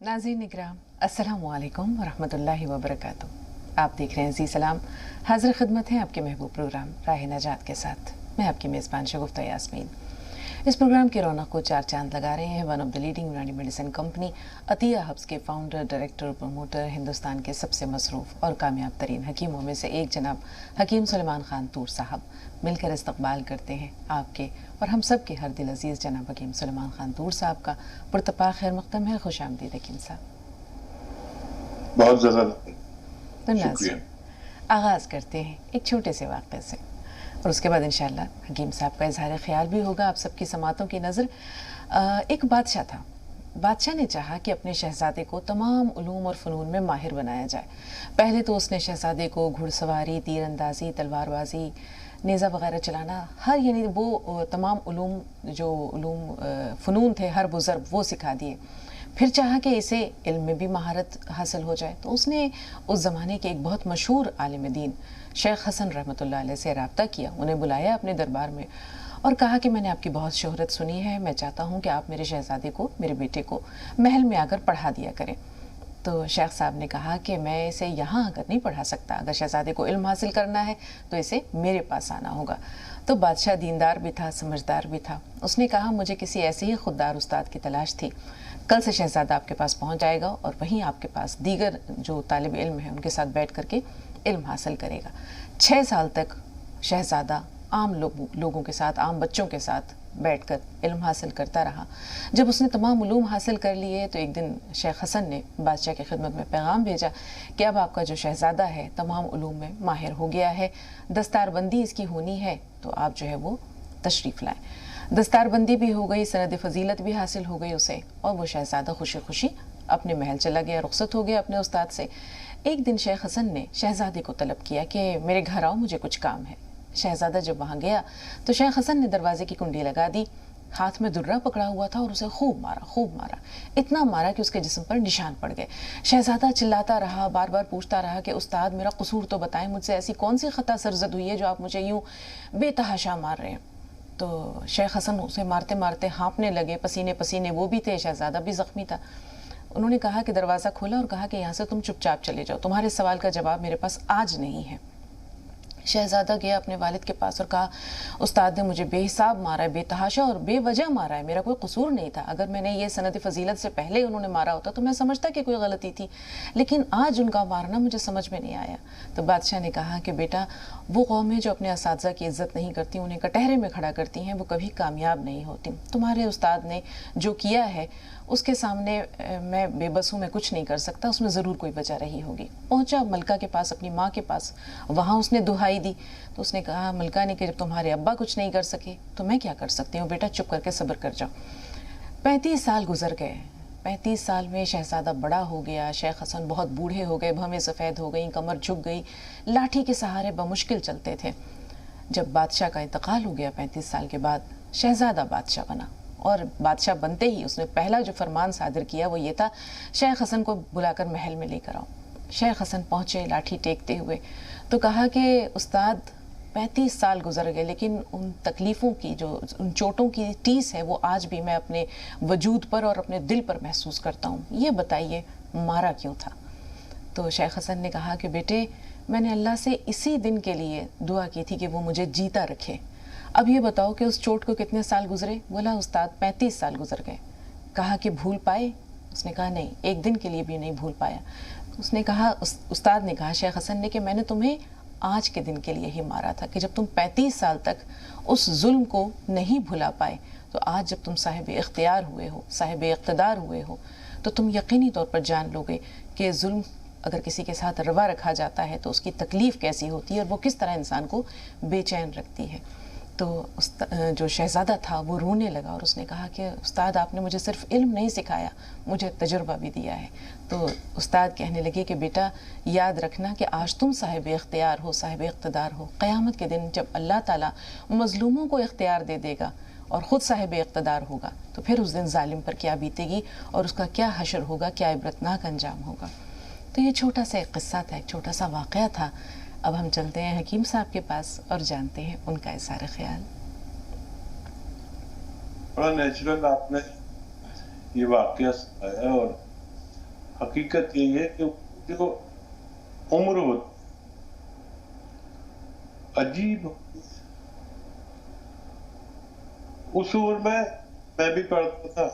नाज़रीन इकराम, अस्सलामु अलैकुम वरहमतुल्लाहि वबरकातुहू। आप देख रहे हैं जी सलाम, हाजिर खिदमत है आपके महबूब प्रोग्राम राह नजात के साथ। मैं आपकी मेज़बान शगुफ्ता यास्मीन। इस प्रोग्राम की रौनक को चार चांद लगा रहे हैं वन ऑफ द लीडिंग यूनानी मेडिसिन कंपनी अतिया हब्स के फाउंडर, डायरेक्टर और प्रमोटर, हिंदुस्तान के सबसे मसरूफ़ और कामयाब तरीन हकीमों में से एक जनाब हकीम सुलेमान खान तूर साहब। मिलकर इस्तकबाल करते हैं आपके और हम सब के हर दिल अजीज़ जनाब हकीम सुलेमान खान तूर साहब का। पुरतपा खैर मक़दम है, खुश आमदीद हकीम साहब। बहुत ज़्यादा तो नाज़रीन, आगाज़ करते हैं एक छोटे से वाक़े से और उसके बाद इंशाअल्लाह हकीम साहब का इजहार ख्याल भी होगा आप सबकी समातों की नज़र। एक बादशाह था। बादशाह ने चाहा कि अपने शहज़ादे को तमाम उलूम और फ़नून में माहिर बनाया जाए। पहले तो उसने शहज़ादे को घुड़सवारी, तीरंदाजी, तलवारबाजी, नेज़ा वगैरह चलाना, हर यानी वो तमाम फ़नून थे, हर बुज़र्ग वो सिखा दिए। फिर चाहा कि इसे इल्म में भी महारत हासिल हो जाए, तो उसने उस ज़माने के एक बहुत मशहूर आलिम दीन शेख हसन रहमतुल्लाह अलैह से रब्ता किया। उन्हें बुलाया अपने दरबार में और कहा कि मैंने आपकी बहुत शोहरत सुनी है, मैं चाहता हूँ कि आप मेरे शहज़ादे को, मेरे बेटे को महल में आकर पढ़ा दिया करें। तो शेख साहब ने कहा कि मैं इसे यहाँ आकर नहीं पढ़ा सकता, अगर शहज़ादे को इल्म हासिल करना है तो इसे मेरे पास आना होगा। तो बादशाह दीनदार भी था, समझदार भी था। उसने कहा मुझे किसी ऐसे ही खुददार उस्ताद की तलाश थी, कल से शहज़ादा आपके पास पहुँच जाएगा और वहीं आपके पास दीगर जो तालिब इल्म है उनके साथ बैठ करके इल्म हासिल करेगा। 6 साल तक शहज़ादा आम लोगों के साथ, आम बच्चों के साथ बैठकर इल्म हासिल करता रहा। जब उसने तमाम उलूम हासिल कर लिए तो एक दिन शेख हसन ने बादशाह की खिदमत में पैगाम भेजा कि अब आपका जो शहज़ादा है तमाम उलूम में माहिर हो गया है, दस्तारबंदी इसकी होनी है, तो आप जो है वो तशरीफ़ लाएँ। दस्तारबंदी भी हो गई, सनद फ़जीलत भी हासिल हो गई उसे और वो शहज़ादा खुशी खुशी अपने महल चला गया, रुखसत हो गया अपने उस्ताद से। एक दिन शेख हसन ने शहज़ादे को तलब किया कि मेरे घर आओ, मुझे कुछ काम है। शहज़ादा जब वहाँ गया तो शेख हसन ने दरवाजे की कुंडी लगा दी, हाथ में दुर्रा पकड़ा हुआ था और उसे खूब मारा, इतना मारा कि उसके जिस्म पर निशान पड़ गए। शहज़ादा चिल्लाता रहा, बार बार पूछता रहा कि उस्ताद मेरा कसूर तो बताएं, मुझसे ऐसी कौन सी ख़ता सरजद हुई है जो आप मुझे यूँ बेतहाशा मार रहे हैं। तो शेख हसन उसे मारते मारते हाँपने लगे, पसीने पसीने वो भी थे, शहज़ादा भी ज़ख्मी था। उन्होंने कहा कि दरवाज़ा खोला और कहा कि यहाँ से तुम चुपचाप चले जाओ, तुम्हारे सवाल का जवाब मेरे पास आज नहीं है। शहज़ादा गया अपने वालिद के पास और कहा उस्ताद ने मुझे बेहिसाब मारा है, बेतहाशा और बेवजह मारा है, मेरा कोई कसूर नहीं था। अगर मैंने ये सनद फ़जीलत से पहले उन्होंने मारा होता तो मैं समझता कि कोई गलती थी, लेकिन आज उनका मारना मुझे समझ में नहीं आया। तो बादशाह ने कहा कि बेटा, वो कौम है जो अपने असातिज़ा की इज़्ज़त नहीं करती, उन्हें कटहरे में खड़ा करती हैं, वो कभी कामयाब नहीं होती। तुम्हारे उस्ताद ने जो किया है उसके सामने मैं बेबस हूँ, मैं कुछ नहीं कर सकता, उसमें ज़रूर कोई वजह रही होगी। पहुँचा मलका के पास, अपनी माँ के पास, वहाँ उसने दुहाई दी। तो उसने कहा मलका ने कि जब तुम्हारे अब्बा कुछ नहीं कर सके तो मैं क्या कर सकती हूँ, बेटा चुप करके सब्र कर जाओ। 35 साल गुजर गए। 35 साल में शहज़ादा बड़ा हो गया, शेख हसन बहुत बूढ़े हो गए, भवें सफ़ेद हो गई, कमर झुक गई, लाठी के सहारे बमुश्किल चलते थे। जब बादशाह का इंतकाल हो गया 35 साल के बाद, शहज़ादा बादशाह बना और बादशाह बनते ही उसने पहला जो फरमान सादिर किया वो ये था, शेख हसन को बुलाकर महल में लेकर आओ। शेख हसन पहुँचे लाठी टेकते हुए, तो कहा कि उस्ताद 35 साल गुजर गए, लेकिन उन तकलीफ़ों की, जो उन चोटों की टीस है वो आज भी मैं अपने वजूद पर और अपने दिल पर महसूस करता हूँ, ये बताइए मारा क्यों था। तो शेख हसन ने कहा कि बेटे, मैंने अल्लाह से इसी दिन के लिए दुआ की थी कि वो मुझे जीता रखे। अब ये बताओ कि उस चोट को कितने साल गुजरे। बोला उस्ताद 35 साल गुजर गए। कहा कि भूल पाए। उसने कहा नहीं, एक दिन के लिए भी नहीं भूल पाया। उसने कहा, उस्ताद ने कहा शेख हसन ने कि मैंने तुम्हें आज के दिन के लिए ही मारा था कि जब तुम 35 साल तक उस जुल्म को नहीं भुला पाए, तो आज जब तुम साहिब इख्तियार हुए हो, साहिब इक़्तिदार हुए हो, तो तुम यकीनी तौर पर जान लोगे कि जुल्म अगर किसी के साथ रवा रखा जाता है तो उसकी तकलीफ़ कैसी होती है और वो किस तरह इंसान को बेचैन रखती है। तो जो शहज़ादा था वो रोने लगा और उसने कहा कि उस्ताद आपने मुझे सिर्फ इल्म नहीं सिखाया, मुझे तजुर्बा भी दिया है। तो उस्ताद कहने लगे कि बेटा याद रखना कि आज तुम साहिब इख्तियार हो, साहिब इक़्तिदार हो। क़यामत के दिन जब अल्लाह ताला मज़लूमों को इख्तियार दे देगा और ख़ुद साहिब इक़्तिदार होगा, तो फिर उस दिन जालिम पर क्या बीतेगी और उसका क्या हशर होगा, क्या इबरतनाक अंजाम होगा। तो ये छोटा सा एक क़िस्सा था, एक छोटा सा वाक़या था। अब हम चलते हैं हकीम साहब के पास और जानते हैं उनका इज़हार ख्याल। बड़ा नेचुरल आपने ये वाक़या सुनाया और हकीकत यही है कि जो उम्र होती अजीब होती है। उस उम्र में मैं भी पढ़ता था,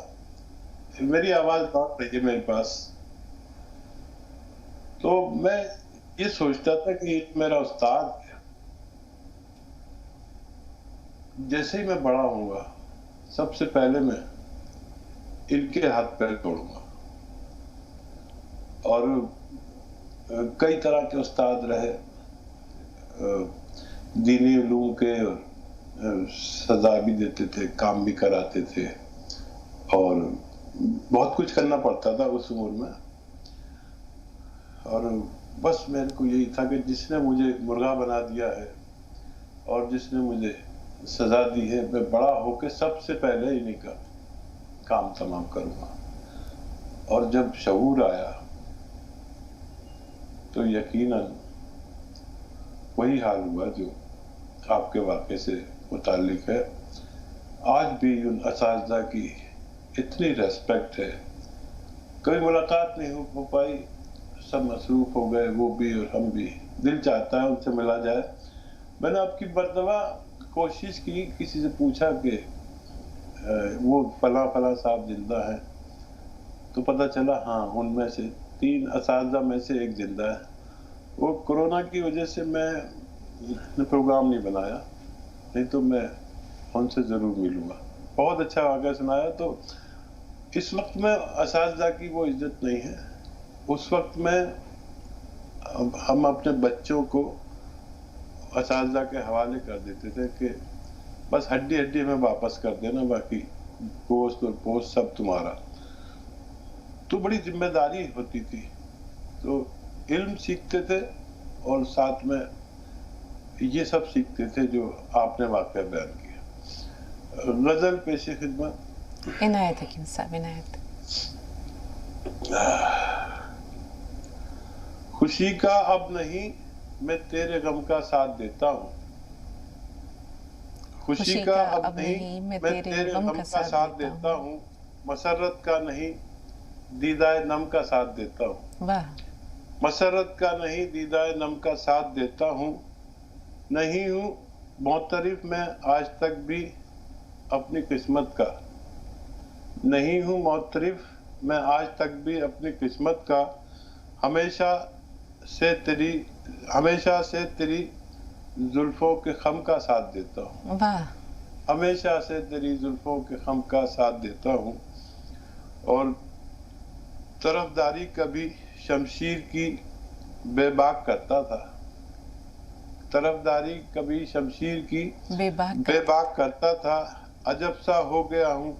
मेरी आवाज लौट रही है मेरे पास, तो मैं ये सोचता था कि ये मेरा उस्ताद है, जैसे ही मैं बड़ा होऊंगा सबसे पहले मैं इनके हाथ पैर तोड़ूंगा। और कई तरह के उस्ताद रहे, दीनी उलूम के, सजा भी देते थे, काम भी कराते थे, और बहुत कुछ करना पड़ता था उस उम्र में। और बस मेरे को यही था कि जिसने मुझे मुर्गा बना दिया है और जिसने मुझे सजा दी है, मैं बड़ा होकर सबसे पहले इन्हीं का काम तमाम करूंगा। और जब शऊर आया तो यकीनन वही हाल हुआ जो आपके वाक़े से मुताल्लिक है। आज भी उन असातिज़ा की इतनी रेस्पेक्ट है, कभी मुलाकात नहीं हो पाई, सब मसरूफ हो गए, वो भी और हम भी। दिल चाहता है उनसे मिला जाए। मैंने आपकी मर्तबा कोशिश की, किसी से पूछा कि वो फला साहब जिंदा है, तो पता चला हाँ उनमें से 3 असातिज़ा में से एक जिंदा है। वो कोरोना की वजह से मैं प्रोग्राम नहीं बनाया, नहीं तो मैं उनसे ज़रूर मिलूँगा। बहुत अच्छा वाक़या सुनाया। तो इस वक्त में असातिज़ा की वो इज्जत नहीं है। उस वक्त में हम अपने बच्चों को असातिज़ा के हवाले कर देते थे कि बस हड्डी हड्डी में वापस कर देना, बाकी गोश्त और पोस्ट सब तुम्हारा। तो बड़ी जिम्मेदारी होती थी। तो इल्म सीखते थे और साथ में ये सब सीखते थे जो आपने वाक़या बयान किया। गज़ल पेश खिदमत। इनायत हकीम साहब, इनायत। खुशी का अब नहीं मैं तेरे गम का साथ देता हूँ, खुशी का अब नहीं मैं तेरे गम का साथ देता हूँ, मसरत का नहीं दीदाए नम का साथ देता हूँ। वाह। मसरत का नहीं दीदाए नम का साथ देता हूँ, नहीं हूँ मोतरिफ मैं आज तक भी अपनी किस्मत का, नहीं हूँ मोतरिफ मैं आज तक भी अपनी किस्मत का, हमेशा से तेरी जुल्फों के खम का साथ देता हूँ। वाह। हमेशा से तेरी जुल्फों के खम का साथ देता हूँ। और तरफदारी कभी शमशीर की बेबाक करता था, तरफदारी कभी शमशीर की बेबाक करता था, अजब सा हो गया हूँ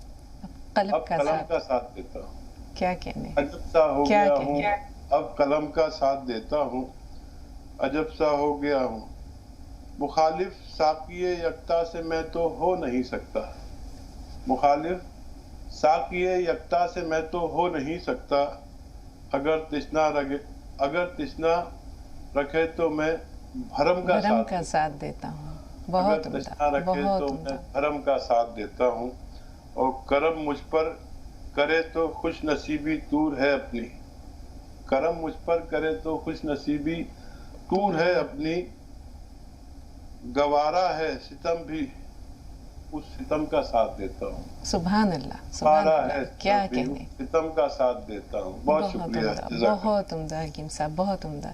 अब कलम का साथ देता हूँ। क्या कहने, अजब सा हो गया हूँ अब कलम का साथ देता हूँ, अजब सा हो गया हूँ। मुखालिफ साक़िए यक्ता से मैं तो हो नहीं सकता, मुखालिफ साक़िए यक्ता से मैं तो हो नहीं सकता, अगर तिश्ना रखे तो मैं भरम का साथ देता हूँ। बहुत अगर तिश्ना रखे तो मैं भरम का साथ देता हूँ। और करम मुझ पर करे तो खुश नसीबी तूर है अपनी, करम मुझ पर करे तो खुश नसीबी तूर है अपनी, गवारा है सितम भी उस सितम का साथ देता हूँ। सुभान अल्लाह, सुभान अल्लाह, क्या कहने, सितम का साथ देता हूँ। बहुत शुक्रिया, बहुत उम्दा हकीम साहब, बहुत उम्दा।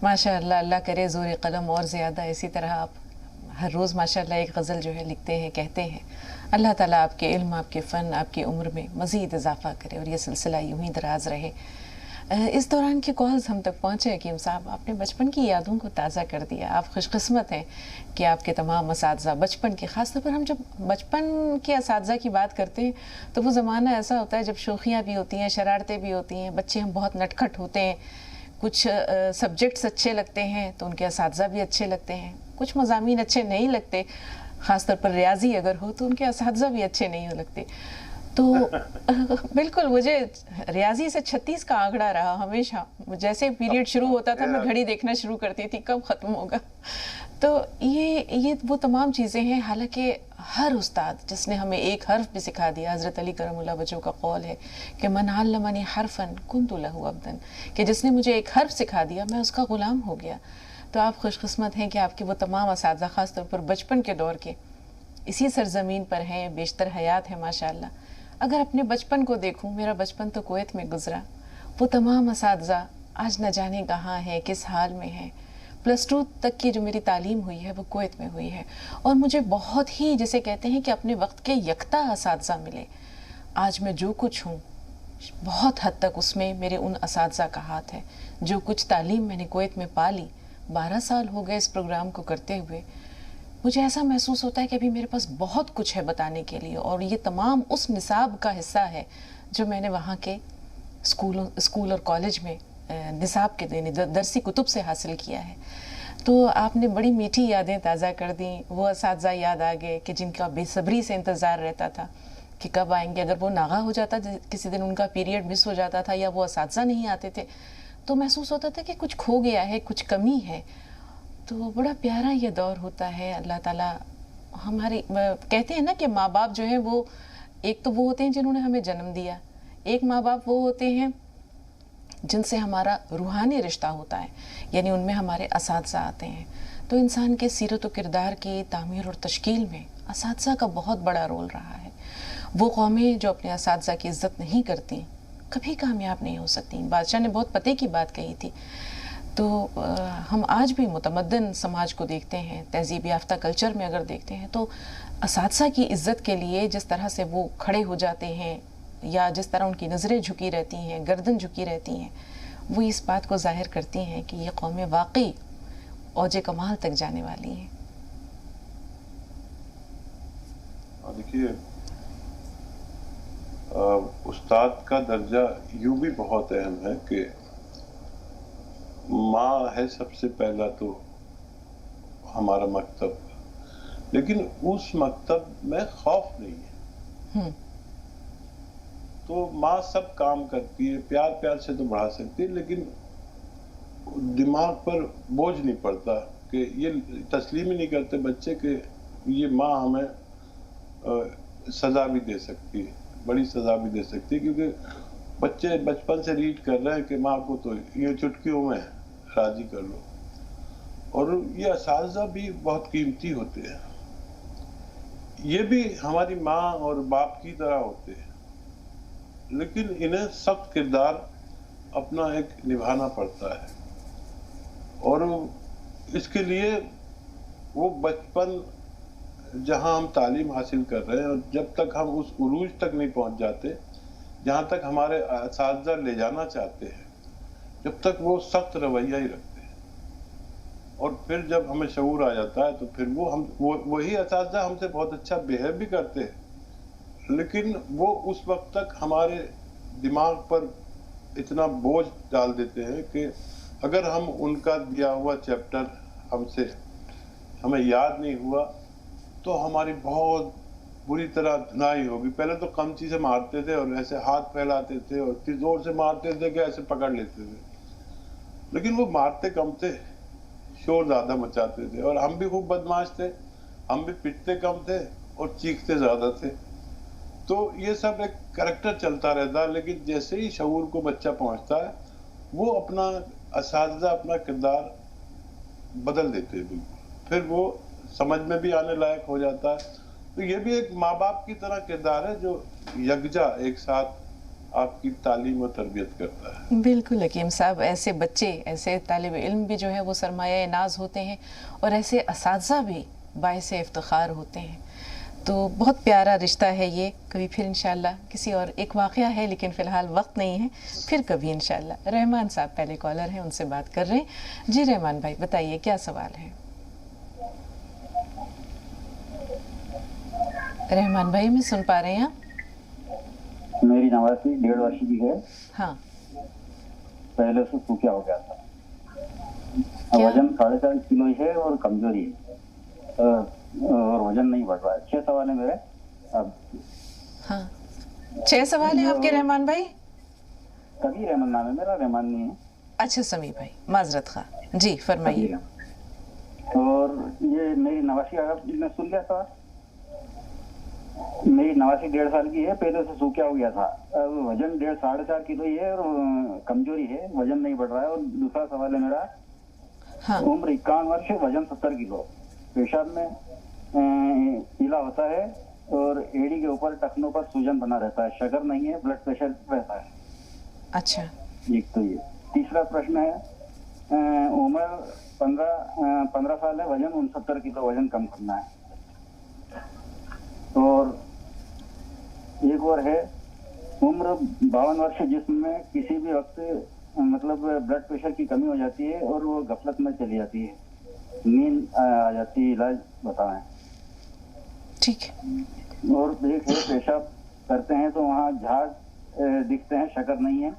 माशाअल्लाह, अल्लाह करे ज़ोर कलम और ज़्यादा इसी तरह आप हर रोज़ माशाअल्लाह एक गज़ल जो है लिखते हैं, कहते हैं। अल्लाह ताला आपके इल्म, आपके फ़न, आपकी उम्र में मज़ीद इजाफ़ा करे और ये सिलसिला यूं ही दराज रहे। इस दौरान के कॉल्स हम तक पहुँचे हकीम साहब, आपने बचपन की यादों को ताज़ा कर दिया। आप खुशकिस्मत हैं कि आपके तमाम असातिज़ा बचपन के, ख़ास तौर पर हम जब बचपन के असातिज़ा की बात करते हैं तो वो ज़माना ऐसा होता है जब शोखियाँ भी होती हैं, शरारतें भी होती हैं, बच्चे हम बहुत नटखट होते हैं, कुछ सब्जेक्ट्स अच्छे लगते हैं तो उनके असातिज़ा भी अच्छे लगते हैं, कुछ मज़ामीन अच्छे नहीं लगते, ख़ास तौर पर रियाजी अगर हो तो उनके असातिज़ा भी अच्छे नहीं हो लगते। تو بالکل مجھے ریاضی سے 36 کا آنکڑا رہا ہمیشہ. جیسے پیریڈ شروع ہوتا تھا میں گھڑی دیکھنا شروع کرتی تھی کب ختم ہوگا. تو یہ وہ تمام چیزیں ہیں. حالانکہ ہر استاد جس نے ہمیں ایک حرف بھی سکھا دیا, حضرت علی کرم اللہ وجہہ کا قول ہے کہ من علمنی حرفا کنت لہ عبدا, کہ جس نے مجھے ایک حرف سکھا دیا میں اس کا غلام ہو گیا. تو آپ خوش قسمت ہیں کہ آپ کے وہ تمام اساتذہ خاص طور پر بچپن کے دور کے اسی سرزمین پر ہیں, بیشتر حیات ہیں ماشاءاللہ. اگر اپنے بچپن کو دیکھوں, میرا بچپن تو کویت میں گزرا, وہ تمام اساتذہ آج نہ جانے کہاں ہیں, کس حال میں ہیں. +2 تک کی جو میری تعلیم ہوئی ہے وہ کویت میں ہوئی ہے, اور مجھے بہت ہی جسے کہتے ہیں کہ اپنے وقت کے یکتا اساتذہ ملے. آج میں جو کچھ ہوں بہت حد تک اس میں میرے ان اساتذہ کا ہاتھ ہے. جو کچھ تعلیم میں نے کویت میں پالی, 12 سال ہو گئے اس پروگرام کو کرتے ہوئے, مجھے ایسا محسوس ہوتا ہے کہ ابھی میرے پاس بہت کچھ ہے بتانے کے لیے. اور یہ تمام اس نصاب کا حصہ ہے جو میں نے وہاں کے اسکول اور کالج میں نصاب کے درسی کتب سے حاصل کیا ہے. تو آپ نے بڑی میٹھی یادیں تازہ کر دیں. وہ اساتذہ یاد آ گئے کہ جن کا بے صبری سے انتظار رہتا تھا کہ کب آئیں گے. اگر وہ ناغا ہو جاتا, کسی دن ان کا پیریڈ مس ہو جاتا تھا یا وہ اساتذہ نہیں آتے تھے, تو محسوس ہوتا تھا کہ کچھ کھو گیا ہے, کچھ کمی ہے. تو بڑا پیارا یہ دور ہوتا ہے. اللہ تعالیٰ ہماری, کہتے ہیں نا کہ ماں باپ جو ہیں وہ ایک تو وہ ہوتے ہیں جنہوں نے ہمیں جنم دیا, ایک ماں باپ وہ ہوتے ہیں جن سے ہمارا روحانی رشتہ ہوتا ہے, یعنی ان میں ہمارے اساتذہ آتے ہیں. تو انسان کے سیرت و کردار کی تعمیر اور تشکیل میں اساتذہ کا بہت بڑا رول رہا ہے. وہ قومیں جو اپنے اساتذہ کی عزت نہیں کرتی کبھی کامیاب نہیں ہو سکتی. بادشاہ نے بہت پتے کی بات کہی تھی. تو ہم آج بھی متمدن سماج کو دیکھتے ہیں, تہذیب یافتہ کلچر میں اگر دیکھتے ہیں تو اساتذہ کی عزت کے لیے جس طرح سے وہ کھڑے ہو جاتے ہیں یا جس طرح ان کی نظریں جھکی رہتی ہیں, گردن جھکی رہتی ہیں, وہ اس بات کو ظاہر کرتی ہیں کہ یہ قومیں واقعی اوج کمال تک جانے والی ہیں. دیکھیے, استاد کا درجہ یوں بھی بہت اہم ہے کہ ماں ہے سب سے پہلا تو ہمارا مکتب, لیکن اس مکتب میں خوف نہیں ہے. تو ماں سب کام کرتی ہے, پیار پیار سے تو بڑھا سکتی ہے, لیکن دماغ پر بوجھ نہیں پڑتا کہ یہ تسلیم ہی نہیں کرتے بچے کہ یہ ماں ہمیں سزا بھی دے سکتی ہے, بڑی سزا بھی دے سکتی ہے, کیونکہ بچے بچپن سے ریڈ کر رہے ہیں کہ ماں کو تو یہ چٹکیوں میں راضی کر لو. اور یہ اساتذہ بھی بہت قیمتی ہوتے ہیں, یہ بھی ہماری ماں اور باپ کی طرح ہوتے ہیں, لیکن انہیں سخت کردار اپنا ایک نبھانا پڑتا ہے. اور اس کے لیے وہ بچپن جہاں ہم تعلیم حاصل کر رہے ہیں, اور جب تک ہم اس عروج تک نہیں پہنچ جاتے جہاں تک ہمارے اساتذہ لے جانا چاہتے ہیں, جب تک وہ سخت رویہ ہی رکھتے ہیں. اور پھر جب ہمیں شعور آ جاتا ہے تو پھر وہی اساتذہ ہم سے بہت اچھا بیہیو بھی کرتے ہیں, لیکن وہ اس وقت تک ہمارے دماغ پر اتنا بوجھ ڈال دیتے ہیں کہ اگر ہم ان کا دیا ہوا چیپٹر ہمیں یاد نہیں ہوا تو ہماری بہت بری طرح دھنائی ہوگی. پہلے تو کم چیزیں مارتے تھے اور ایسے ہاتھ پھیلاتے تھے اور اتنی زور سے مارتے تھے کہ ایسے پکڑ لیتے تھے, لیکن وہ مارتے کم تھے, شور زیادہ مچاتے تھے. اور ہم بھی خوب بدماش تھے, ہم بھی پٹتے کم تھے اور چیختے زیادہ تھے. تو یہ سب ایک کریکٹر چلتا رہتا ہے, لیکن جیسے ہی شعور کو بچہ پہنچتا ہے وہ اپنا اساتذہ, اپنا کردار بدل دیتے ہیں بالکل, پھر وہ سمجھ میں بھی آنے لائق ہو جاتا ہے. تو یہ بھی ایک ماں باپ کی طرح کردار ہے جو یکجا ایک ساتھ آپ کی تعلیم و تربیت کرتا ہے. بالکل حکیم صاحب, ایسے بچے, ایسے طالب علم بھی جو ہے وہ سرمایہ ناز ہوتے ہیں, اور ایسے اساتذہ بھی باعث افتخار ہوتے ہیں. تو بہت پیارا رشتہ ہے یہ. کبھی پھر انشاءاللہ کسی اور ایک واقعہ ہے, لیکن فی الحال وقت نہیں ہے, پھر کبھی انشاءاللہ. رحمان صاحب پہلے کالر ہیں, ان سے بات کر رہے ہیں. جی رحمان بھائی بتائیے کیا سوال ہے. رحمان بھائی میں سن پا رہے ہیں آپ؟ میری نواسی 1.5 वर्ष کی ہے. ہاں. پہلے سے سوکھا ہو گیا تھا, وزن 4.5 کلو ہے اور کمزوری ہے, اور وزن نہیں بڑھ رہا ہے. 6 سوال ہے میرے. ہاں. 6 सवाल है आपके रहमान भाई? कभी रहमान नाम है मेरा, रहमान नहीं है। अच्छा समी भाई, माजरत खा जी, फरमाइए। और ये मेरी नवासी, आपने सुन लिया था, मेरी नवासी 1.5 साल की है, पहले से सूखा हो गया था। अब वजन 4.5 किलो ही है और कमजोरी है, वजन नहीं बढ़ रहा है। और दूसरा सवाल है मेरा, हाँ उम्र 51 वर्ष, वजन 70 किलो, पेशाब में पीला होता है और एड़ी के ऊपर टखनों पर सूजन बना रहता है, शुगर नहीं है, ब्लड प्रेशर रहता है। अच्छा एक तो ये। तीसरा प्रश्न है, उम्र 15 साल है, वजन 69 किलो, वजन कम करना है। और एक और है, उम्र 52 वर्ष, जिसमें किसी भी वक्त मतलब ब्लड प्रेशर की कमी हो जाती है और वो गफलत में चली जाती है, नींद आ जाती है, इलाज बताएं। ठीक है। और एक है, पेशाब करते हैं तो वहाँ झाग दिखते हैं, शक्कर नहीं है।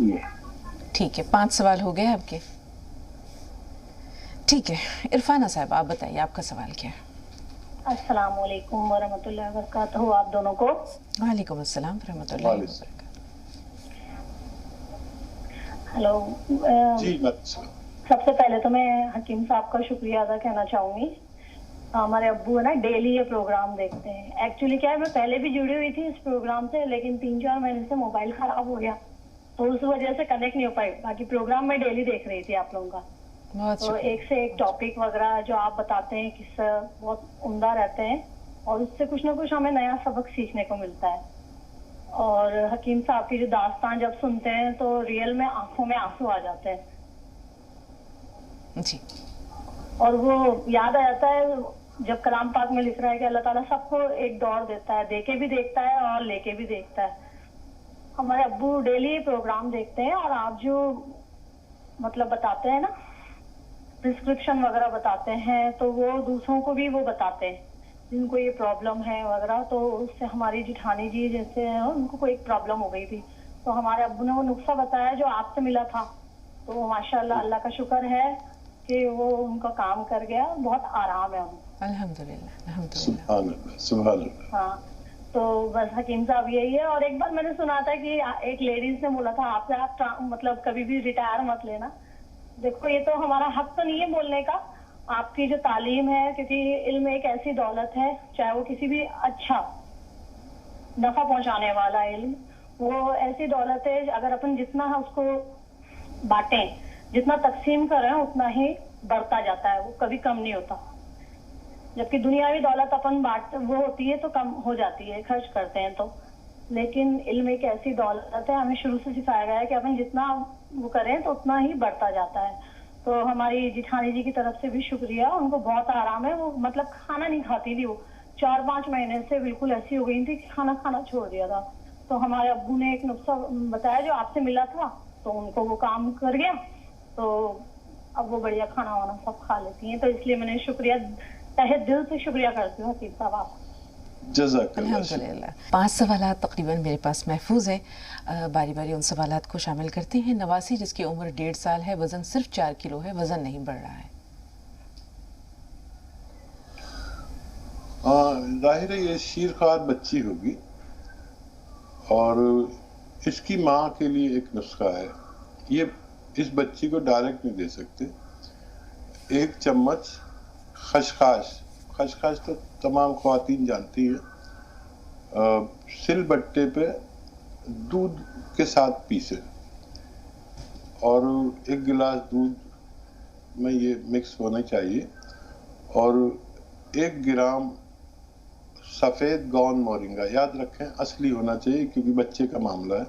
ये ठीक है, 5 सवाल हो गए आपके। ठीक है, इरफाना साहब आप बताइए आपका सवाल क्या है? अस्सलाम वालेकुम वरहमतुल्लाहि वबरकातुहू, आप दोनों को। वालेकुम अस्सलाम रहमतुल्लाहि व बरकातहू। हेलो। जी सबसे पहले तो मैं हकीम साहब का शुक्रिया अदा कहना चाहूंगी। हमारे अब्बू है ना, डेली ये प्रोग्राम देखते हैं। एक्चुअली क्या है, मैं पहले भी जुड़ी हुई थी इस प्रोग्राम से, लेकिन 3-4 महीने से मोबाइल खराब हो गया तो उस वजह से कनेक्ट नहीं हो पाई। बाकी प्रोग्राम मैं डेली देख रही थी आप लोगों का। बहुत तो शुक्रिया। एक से एक टॉपिक वगैरह जो आप बताते हैं किस्से बहुत उम्दा रहते हैं और उससे कुछ ना कुछ हमें नया सबक सीखने को मिलता है। और हकीम साहब की जो दास्तान जब सुनते हैं तो रियल में आंखों में आंसू आ जाते हैं जी। और वो याद आ जाता है जब कलाम पाक में लिख रहा है कि अल्लाह ताला सबको एक दौर देता है, देके भी देखता है और लेके भी देखता है। हमारे अब्बू डेली प्रोग्राम देखते हैं और आप जो मतलब बताते हैं ना, प्रिस्क्रिप्शन वगैरह बताते हैं, तो वो दूसरों को भी वो बताते हैं जिनको ये प्रॉब्लम है वगैरह। तो उससे हमारी जिठानी जी जैसे हैं, उनको कोई प्रॉब्लम हो गई थी तो हमारे अब्बू ने वो नुस्खा बताया जो आपसे मिला था। तो माशाल्लाह अल्लाह का शुक्र है कि वो उनका काम कर गया, बहुत आराम है उनको। अल्हम्दुलिल्लाह अल्हम्दुलिल्लाह। सुभान अल्लाह सुभान अल्लाह। हाँ, तो बस हकीम साहब यही है। और एक बार मैंने सुना था कि एक लेडीज ने बोला था आपसे, आप मतलब कभी भी रिटायर मत लेना। देखो ये तो हमारा हक तो नहीं है बोलने का, आपकी जो तालीम है, क्योंकि इल्म एक ऐसी दौलत है, चाहे वो किसी भी अच्छा नफा पहुंचाने वाला इल्म, वो ऐसी दौलत है अगर अपन जितना है उसको बांटें, जितना तकसीम करें उतना ही बढ़ता जाता है, वो कभी कम नहीं होता। जबकि दुनियावी दौलत अपन बांट वो होती है तो कम हो जाती है, खर्च करते हैं तो। लेकिन इल्म एक ऐसी दौलत है, हमें शुरू से सिखाया गया है कि अपन जितना वो करें तो उतना ही बढ़ता जाता है। तो हमारी जिठानी जी की तरफ से भी शुक्रिया, उनको बहुत आराम है। वो मतलब खाना नहीं खाती थी, वो 4-5 महीने से बिल्कुल ऐसी हो गई थी कि खाना खाना छोड़ दिया था। तो हमारे अब्बू ने एक नुस्खा बताया जो आपसे मिला था, तो उनको वो काम कर गया, तो अब वो बढ़िया खाना वाना सब खा लेती हैं। तो इसलिए मैंने शुक्रिया, तहे दिल से शुक्रिया करती हूँ हकीम साहब आपका। अल्हम्दुलिल्लाह। 5 सवालात तकरीबन मेरे पास महफूज है। बारी बारी उन सवालात को शामिल करते हैं। नवासी जिसकी उम्र 1.5 साल है, वज़न सिर्फ 4 किलो है, वज़न नहीं बढ़ रहा है। जाहिर है ये शीरखार बच्ची होगी और इसकी माँ के लिए एक नुस्खा है। ये इस बच्ची को डायरेक्ट नहीं दे सकते। 1 चम्मच खशखाश, खशखाश तो तमाम ख्वातीन जानती है, सिल बट्टे पे दूध के साथ पीसे और 1 गिलास दूध में ये मिक्स होना चाहिए और 1 ग्राम सफ़ेद गौन मोरिंगा, याद रखें असली होना चाहिए क्योंकि बच्चे का मामला है।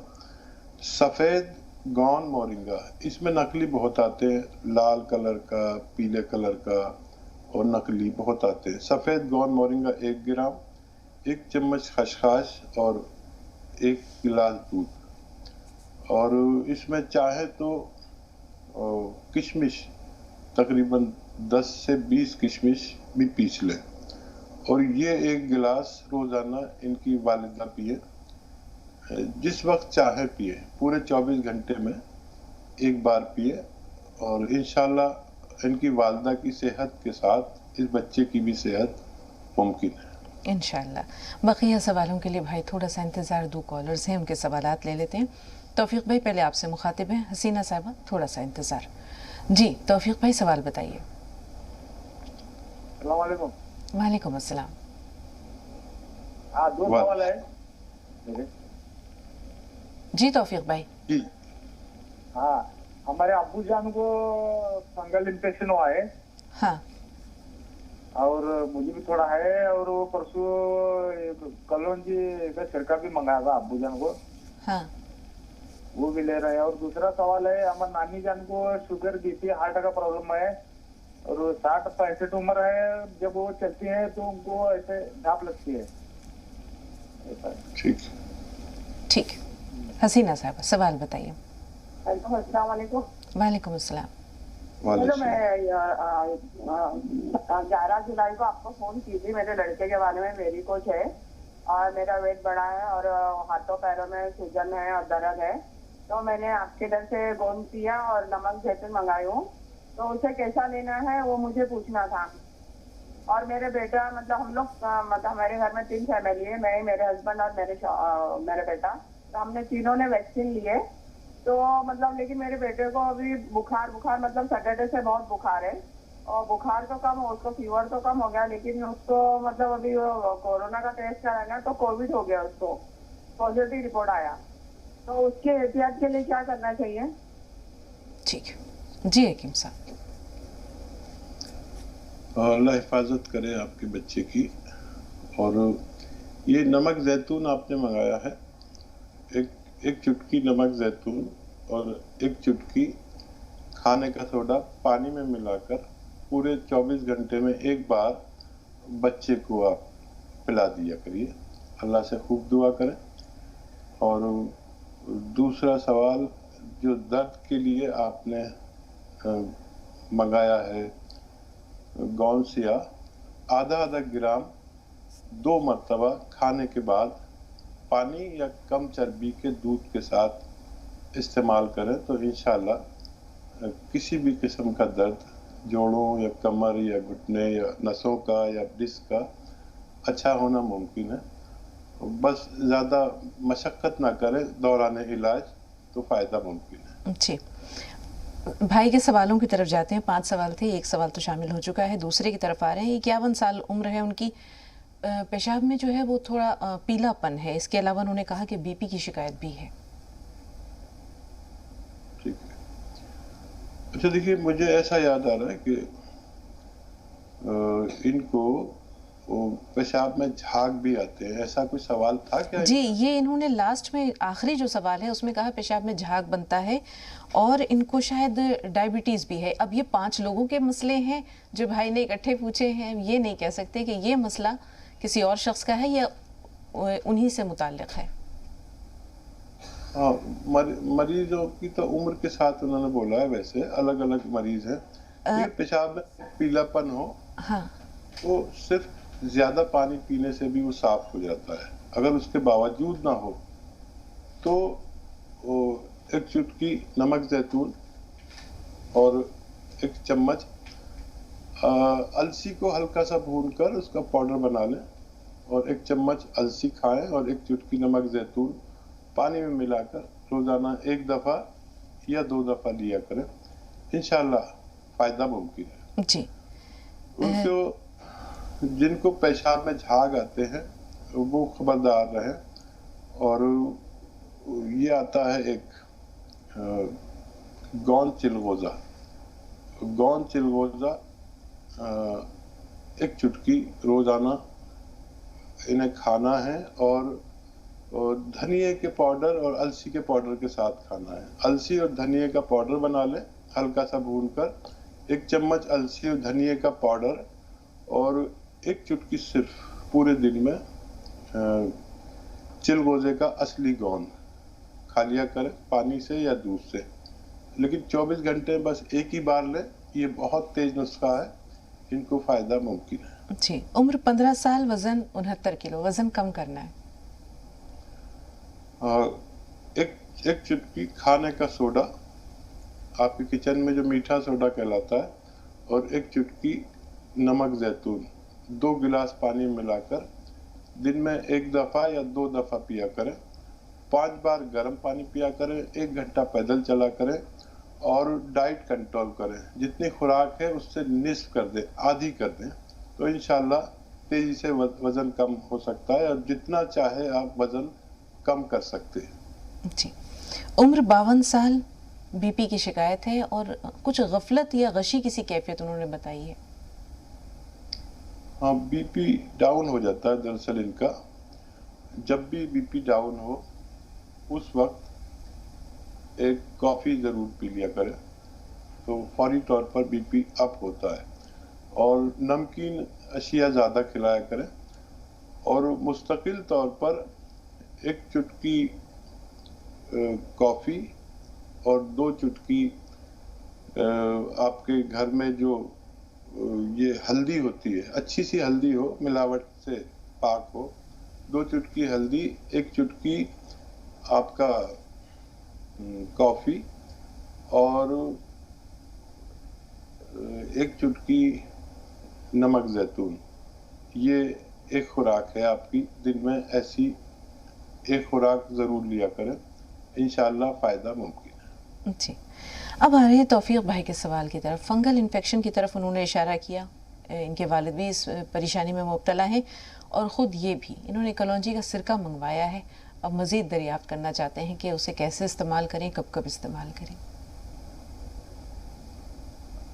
सफ़ेद गौन मोरिंगा, इसमें नकली बहुत आते हैं, लाल कलर का, पीले कलर का और नकली बहुत आते हैं। सफ़ेद गौन मोरिंगा 1 ग्राम, 1 चम्मच खशखाश और 1 गिलास दूध। और इसमें चाहे तो किशमिश, तकरीबन 10 से 20 किशमिश भी पीस लें और ये 1 गिलास रोज़ाना इनकी वालिदा पिए, जिस वक्त चाहे पिए, पूरे 24 घंटे में 1 बार पिए और इंशाल्लाह इनकी वालिदा की सेहत के साथ इस बच्चे की भी सेहत मुमकिन है। इंशाअल्लाह। बकिया सवालों के लिए भाई थोड़ा सा इंतज़ार, 2 कॉलर्स हैं, उनके सवालात ले लेते हैं। तौफीक भाई पहले आपसे मुखातिब हैं, हसीना साहिबा थोड़ा सा इंतज़ार। जी तौफीक भाई सवाल बताइए। अस्सलाम वालेकुम। वालेकुम अस्सलाम। हाँ, 2 सवाल है मेरे। जी तौफीक भाई। जी हाँ, हमारे अब्बू जान को फंगल इन्फेक्शन हुआ है हाँ और मुझे भी थोड़ा है, और वो परसों कलौंजी का सिरका भी मंगाया था अब्बू जान को, हाँ वो भी ले रहे हैं। और दूसरा सवाल है, हमारे नानी जान को शुगर, बीपी, हार्ट का प्रॉब्लम है और 60-65 उम्र है। जब वो चलती है तो उनको ऐसे ढाप लगती है। ठीक ठीक। हसीना साहिबा सवाल बताइए। अस्सलाम वालेकुम। वालेकुम अस्सलाम। चलो मैं 11 जुलाई को आपको फोन की थी मेरे लड़के के बारे में। मेरी कोच है और मेरा वेट बढ़ा है और हाथों पैरों में सूजन है और दर्द है, तो मैंने आपके इधर से गोंद पिया और नमक जैतून मंगाई हूँ, तो उसे कैसा लेना है वो मुझे पूछना था। और मेरे बेटा, मतलब हम लोग मतलब हमारे घर में 3 फैमिली है, मैं, मेरे हस्बैंड और मेरे बेटा, तो हमने तीनों ने वैक्सीन लिए। तो मतलब लेकिन मेरे बेटे को अभी बुखार मतलब सैटरडे से बहुत बुखार है, और बुखार तो कम, उसको फीवर तो कम हो गया, लेकिन उसको मतलब अभी कोरोना का टेस्ट कराया ना तो कोविड हो गया, उसको पॉजिटिव रिपोर्ट आया। तो उसके एहतियात के लिए क्या करना चाहिए? ठीक जी हकीम साहब। अल्लाह हिफाजत करे आपके बच्चे की। और ये नमक जैतून आपने मंगाया है, एक चुटकी नमक जैतून और 1 चुटकी खाने का सोडा पानी में मिलाकर पूरे 24 घंटे में एक बार बच्चे को आप पिला दिया करिए। अल्लाह से खूब दुआ करें। और दूसरा सवाल, जो दर्द के लिए आपने मंगाया है गौनसिया, आधा ग्राम 2 मरतबा खाने के बाद पानी या कम चर्बी के दूध के साथ इस्तेमाल करें तो इंशाल्लाह किसी भी किस्म का दर्द, जोड़ों या कमर या घुटने या नसों का या डिस्क का, अच्छा होना मुमकिन है। बस ज़्यादा मशक्क़त ना करें दौरान इलाज, तो फ़ायदा मुमकिन है। जी भाई के सवालों की तरफ जाते हैं। 5 सवाल थे, 1 सवाल तो शामिल हो चुका है, दूसरे की तरफ आ रहे हैं। 51 साल उम्र है उनकी, पेशाब में जो है वो थोड़ा पीलापन है, इसके अलावा उन्होंने कहा कि बीपी की शिकायत भी है। ठीक है। अच्छा देखिए, मुझे ऐसा याद आ रहा है कि इनको पेशाब में झाग भी आते हैं, ऐसा कोई सवाल था क्या? जी, ये इन्होंने लास्ट में आखिरी जो सवाल है उसमें कहा पेशाब में झाग बनता है और इनको शायद डायबिटीज़ भी है। अब ये 5 लोगों के मसले हैं जो भाई ने इकट्ठे पूछे हैं, ये नहीं कह सकते कि ये मसला किसी और शख्स का है या उन्हीं से मुताल्लिक है। हाँ, मरीजों की तो उम्र के साथ उन्होंने बोला है, वैसे अलग अलग मरीज हैं। ये पेशाब में पीलापन हो, हाँ, तो सिर्फ ज्यादा पानी पीने से भी वो साफ हो जाता है। अगर उसके बावजूद ना हो तो 1 चुटकी नमक जैतून और 1 चम्मच अलसी को हल्का सा भूनकर उसका पाउडर बना लें और 1 चम्मच अलसी खाएं और 1 चुटकी नमक जैतून पानी में मिलाकर रोजाना 1 दफा या 2 दफा लिया करें, इंशाल्लाह फायदा मुमकिन है। जी। उनको जिनको पेशाब में झाग आते हैं वो खबरदार रहें। और ये आता है एक गौन चिलगोजा 1 चुटकी रोजाना इन्हें खाना है और धनिए के पाउडर और अलसी के पाउडर के साथ खाना है। अलसी और धनिए का पाउडर बना लें, हल्का सा भूनकर 1 चम्मच अलसी और धनिए का पाउडर और 1 चुटकी सिर्फ पूरे दिन में चिलगोजे का असली गोंद खा लिया करें, पानी से या दूध से। लेकिन 24 घंटे बस एक ही बार लें, ये बहुत तेज नुस्खा है, इनको फायदा मुमकिन है। जी। उम्र 15 साल, वजन 69 किलो, वजन कम करना है। एक चुटकी खाने का सोडा, आपके किचन में जो मीठा सोडा कहलाता है, और 1 चुटकी नमक जैतून 2 गिलास पानी में मिलाकर दिन में 1 दफ़ा या 2 दफ़ा पिया करें। 5 बार गर्म पानी पिया करें, 1 घंटा पैदल चला करें और डाइट कंट्रोल करें। जितनी खुराक है उससे निस्फ कर दें, आधी कर दें, तो इंशाल्लाह तेजी से वजन कम हो सकता है और जितना चाहे आप वजन कम कर सकते हैं। जी, उम्र 52 साल, बीपी की शिकायत है और कुछ गफलत या गशी किसी कैफियत उन्होंने बताई है। हाँ, बीपी डाउन हो जाता है दरअसल इनका। जब भी बीपी डाउन हो उस वक्त एक कॉफ़ी ज़रूर पी लिया करें, तो फौरी तौर पर बीपी अप होता है। और नमकीन अशिया ज़्यादा खिलाया करें और मुस्तकिल तौर पर 1 चुटकी कॉफ़ी और 2 चुटकी आपके घर में जो ये हल्दी होती है, अच्छी सी हल्दी हो, मिलावट से पाक हो, 2 चुटकी हल्दी, 1 चुटकी आपका कॉफ़ी और 1 चुटकी नमक जैतून। ये एक खुराक है आपकी। दिन में ऐसी एक खुराक ज़रूर लिया करें, इंशाअल्लाह फ़ायदा मुमकिन है। जी, अब आ रहे हैं तौफीक भाई के सवाल की तरफ। फंगल इन्फेक्शन की तरफ उन्होंने इशारा किया। इनके वालिद भी इस परेशानी में मुब्तला हैं और ख़ुद ये भी। इन्होंने कलौंजी का सिरका मंगवाया है। अब मज़ीद दरियाफ्त करना चाहते हैं कि उसे कैसे इस्तेमाल करें, कब कब इस्तेमाल करें।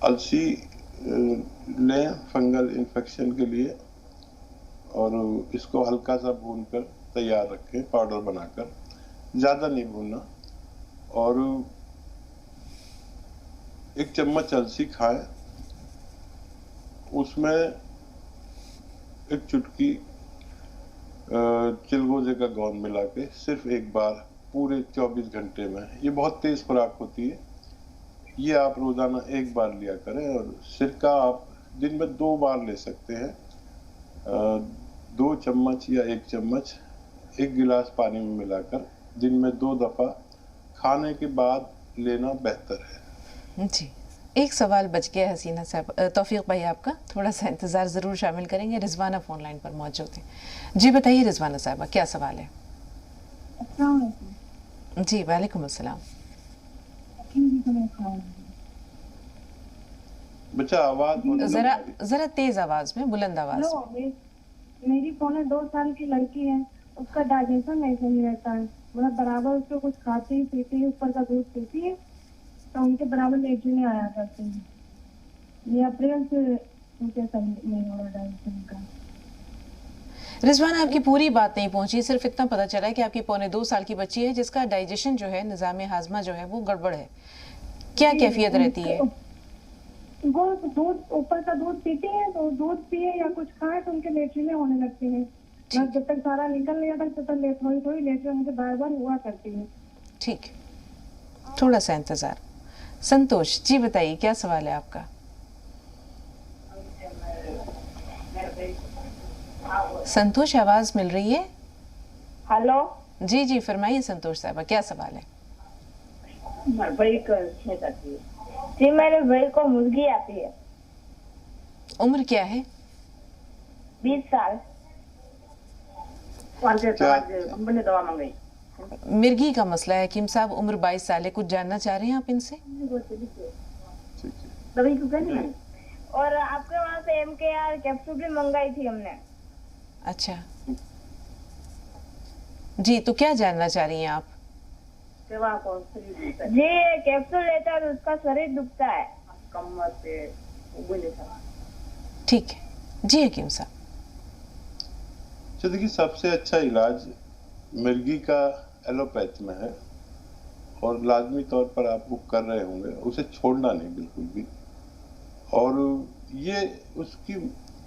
अलसी लें फंगल इन्फेक्शन के लिए और इसको हल्का सा भून कर तैयार रखें, पाउडर बनाकर, ज़्यादा नहीं भूनना। और 1 चम्मच अलसी खाएं, उसमें 1 चुटकी चिलगोजे का गोंद मिला के सिर्फ 1 बार पूरे 24 घंटे में। ये बहुत तेज़ खुराक होती है, ये आप रोज़ाना 1 बार लिया करें। और सिरका आप दिन में 2 बार ले सकते हैं। 2 चम्मच या 1 चम्मच 1 गिलास पानी में मिलाकर दिन में 2 दफ़ा खाने के बाद लेना बेहतर है। जी, एक सवाल बच गया हसीना साहब। तौफीक भाई आपका थोड़ा सा इंतज़ार ज़रूर शामिल करेंगे। रिजवाना फ़ोन लाइन पर मौजूद है। जी बताइए रिजवाना साहबा, क्या सवाल है? जी वालेकुम अस्सलाम। बच्चा आवाज़ ज़रा तेज़ आवाज़ में, बुलंद आवाज़ में। मेरी 2.25 साल की लड़की है, उसका डाइजेशन ऐसे नहीं रहता है। मतलब बराबर उसको कुछ खाती ही पीती है, ऊपर का दूध पीती है, तो उनके बराबर लेटने आया करते हैं। ये अप्रैल से उनके सही नहीं हो रहा डाइजेशन का। रिजवाना, आपकी पूरी बात नहीं पहुंची, सिर्फ इतना पता चला है कि आपकी 2.25 साल की बच्ची है जिसका डाइजेशन जो है, निज़ाम हाजमा जो है वो गड़बड़ है। क्या कैफियत रहती है? वो दूध, ऊपर का दूध पीते हैं, तो दूध पिए या कुछ खाए तो उनके लेटरिन होने लगते हैं। बस जब तक सारा निकल नहीं जाता तब तक थोड़ी थोड़ी लेटरिन उनके बार बार हुआ करती है। ठीक, थोड़ा सा इंतजार। संतोष जी बताइए, क्या सवाल है आपका? संतोष, आवाज मिल रही है? हेलो जी जी फरमाइए संतोष साहबा, क्या सवाल है? जी मेरे भाई को मुर्गी आती है। उम्र क्या है? 20 साल। दवा मंगाई। मिर्गी का मसला है हकीम साहब, उम्र 22 साल है। कुछ जानना चाह रहे हैं आप इनसे? और आपके वहाँ से MKR कैप्सूल भी मंगाई थी हमने। अच्छा जी, तो क्या जानना चाह रही हैं आप? जी कैप्सूल लेता है तो उसका शरीर दुखता है कमर से। ठीक है जी हकीम साहब। देखिए, सबसे अच्छा इलाज मिर्गी का एलोपैथ में है और लाजमी तौर पर आप वो कर रहे होंगे, उसे छोड़ना नहीं बिल्कुल भी। और ये उसकी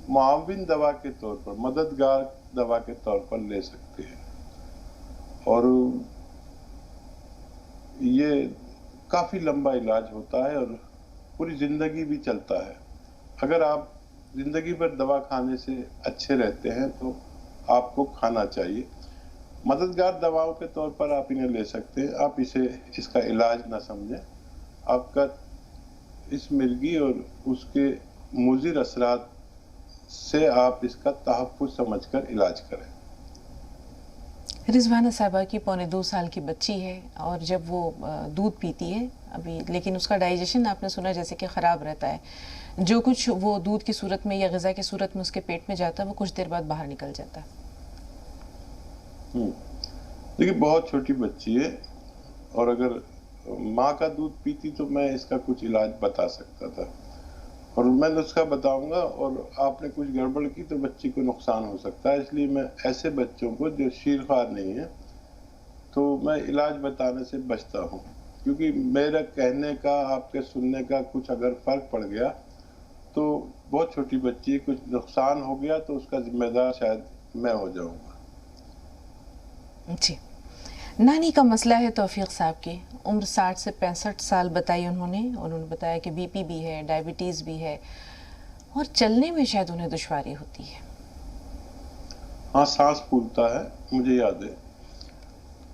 मुआविन दवा के तौर पर, मददगार दवा के तौर पर ले सकते हैं। और ये काफ़ी लंबा इलाज होता है और पूरी ज़िंदगी भी चलता है। अगर आप ज़िंदगी भर दवा खाने से अच्छे रहते हैं तो आपको खाना चाहिए। मददगार दवाओं के तौर पर आप इन्हें ले सकते हैं। आप इसे इसका इलाज ना समझें। आपका इस मिर्गी और उसके मुज़िर असरात से आप इसका तहफ़्फ़ुज़ समझकर इलाज करें। رضوانہ صاحبہ کی 1.25 سال کی بچی ہے اور جب وہ دودھ پیتی ہے ابھی، لیکن اس کا ڈائجیشن آپ نے سنا جیسے کہ خراب رہتا ہے، جو کچھ وہ دودھ کی صورت میں یا غذا کی صورت میں اس کے پیٹ میں جاتا ہے وہ کچھ دیر بعد باہر نکل جاتا ہے۔ دیکھیے بہت چھوٹی بچی ہے، اور اگر ماں کا دودھ پیتی تو میں اس کا کچھ علاج بتا سکتا تھا، اور میں نسخہ بتاؤں گا، اور آپ نے کچھ گڑبڑ کی تو بچی کو نقصان ہو سکتا ہے، اس لیے میں ایسے بچوں کو جو شیرخوار نہیں ہے تو میں علاج بتانے سے بچتا ہوں، کیونکہ میرا کہنے کا آپ کے سننے کا کچھ اگر فرق پڑ گیا تو بہت چھوٹی بچی کچھ نقصان ہو گیا تو اس کا ذمہ دار شاید میں ہو جاؤں گا۔ جی، نانی کا مسئلہ ہے توفیق صاحب کی، عمر 60 سے 65 سال بتائی انہوں نے بتایا کہ بی پی بھی ہے، ڈائبٹیز بھی ہے، اور چلنے میں شاید انہیں دشواری ہوتی ہے۔ ہاں، سانس پھولتا ہے، مجھے یاد ہے۔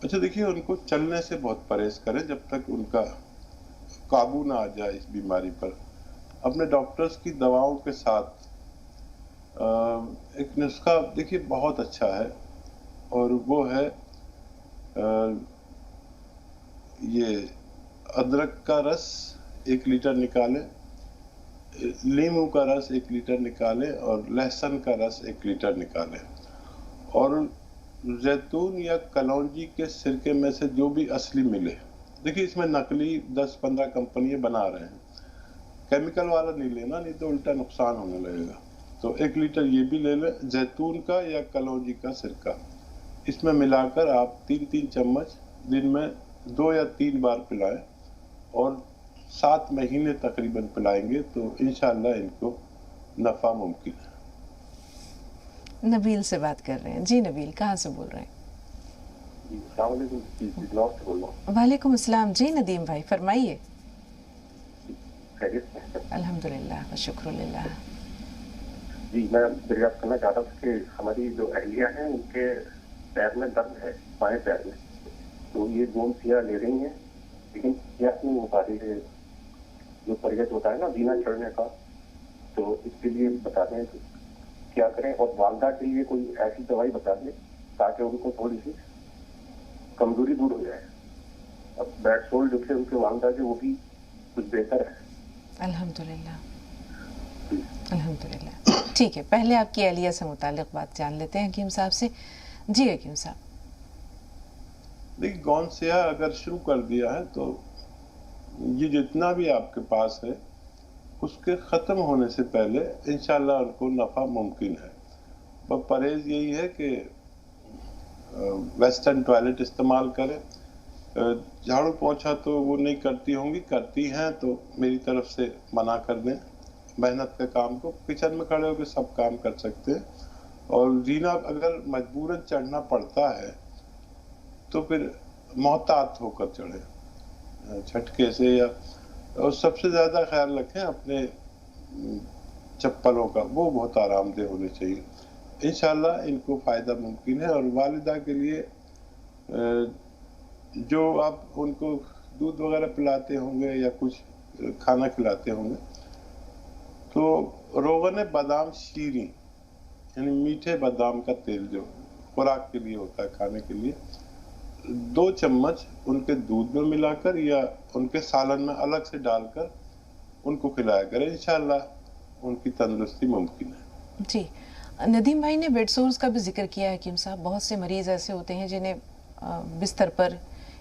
اچھا دیکھیے، ان کو چلنے سے بہت پرہیز کریں جب تک ان کا قابو نہ آ جائے اس بیماری پر۔ اپنے ڈاکٹرز کی دواؤں کے ساتھ ایک نسخہ دیکھیے بہت اچھا ہے، اور وہ ہے یہ ادرک کا رس 1 لیٹر نکالیں، لیموں کا رس 1 لیٹر نکالیں، اور لہسن کا رس 1 لیٹر نکالیں، اور زیتون یا کلونجی کے سرکے میں سے جو بھی اصلی ملے، دیکھیے اس میں نقلی 10-15 کمپنیاں بنا رہے ہیں، کیمیکل والا نہیں لینا، نہیں تو الٹا نقصان ہونے لگے گا۔ تو 1 لیٹر یہ بھی لے لیں، زیتون کا یا کلونجی کا سرکہ، اس میں ملا کر آپ 3 چمچ دن میں 2 یا 3 بار پلائیں، اور 7 مہینے تقریباً پلائیں گے تو انشاءاللہ ان کو نفع ممکن ہے۔ نبیل سے بات کر رہے ہیں۔ جی نبیل، کہاں سے بول رہے ہیں؟ السلام علیکم۔ وعلیکم السلام۔ جی ندیم بھائی فرمائیے۔ خیریت سے؟ الحمدللہ و شکر للہ۔ جی، میں دریافت کرنا چاہتا ہوں کہ ہماری جو اہلیہ ہیں ان کے پیر میں درد ہے، بائیں پیر میں، تو یہ گوند سیاہ لے رہی ہیں لیکن سیاہ نہیں ہو پا رہی ہے، جو پرہیز ہوتا ہے نا زینہ چڑھنے کا، تو اس کے لیے بتا دیں کیا کریں، اور والدہ کے لیے کوئی ایسی دوائی بتا دیں تاکہ ان کو تھوڑی سی کمزوری دور ہو جائے۔ اب بیڈ سول جو تھے ان کے والدہ کے وہ بھی کچھ بہتر ہے۔ الحمدللہ الحمدللہ۔ ٹھیک ہے، پہلے آپ کی اہلیہ سے متعلق بات جان لیتے ہیں حکیم صاحب سے۔ جی حکیم صاحب۔ دیکھیے گوند سیاہ اگر شروع کر دیا ہے تو یہ جتنا بھی آپ کے پاس ہے اس کے ختم ہونے سے پہلے انشاءاللہ ان کو نفع ممکن ہے۔ بس پرہیز یہی ہے کہ ویسٹرن ٹوائلٹ استعمال کریں، جھاڑو پوچھا تو وہ نہیں کرتی ہوں گی، کرتی ہیں تو میری طرف سے منع کر دیں، محنت کے کام کو کچن میں کھڑے ہو کے سب کام کر سکتے ہیں، اور زینہ اگر مجبوراً چڑھنا پڑتا ہے تو پھر محتاط ہو کر چڑھیں، جھٹکے سے، یا اور سب سے زیادہ خیال رکھیں اپنے چپلوں کا، وہ بہت آرام دہ ہونے چاہیے۔ انشاءاللہ ان کو فائدہ ممکن ہے۔ اور والدہ کے لیے جو آپ ان کو دودھ وغیرہ پلاتے ہوں گے یا کچھ کھانا کھلاتے ہوں گے تو روغن بادام شیریں، یعنی میٹھے بادام کا تیل جو خوراک کے لیے ہوتا ہے، کھانے کے لیے، 2 چمچ ان کے دودھ میں ملا کر یا ان کے سالن میں الگ سے ڈال کر ان کو کھلایا کریں، انشاءاللہ ان کی تندرستی ممکن ہے۔ جی ندیم بھائی نے بیڈ سورز کا بھی ذکر کیا ہے حکیم صاحب، بہت سے مریض ایسے ہوتے ہیں جنہیں بستر پر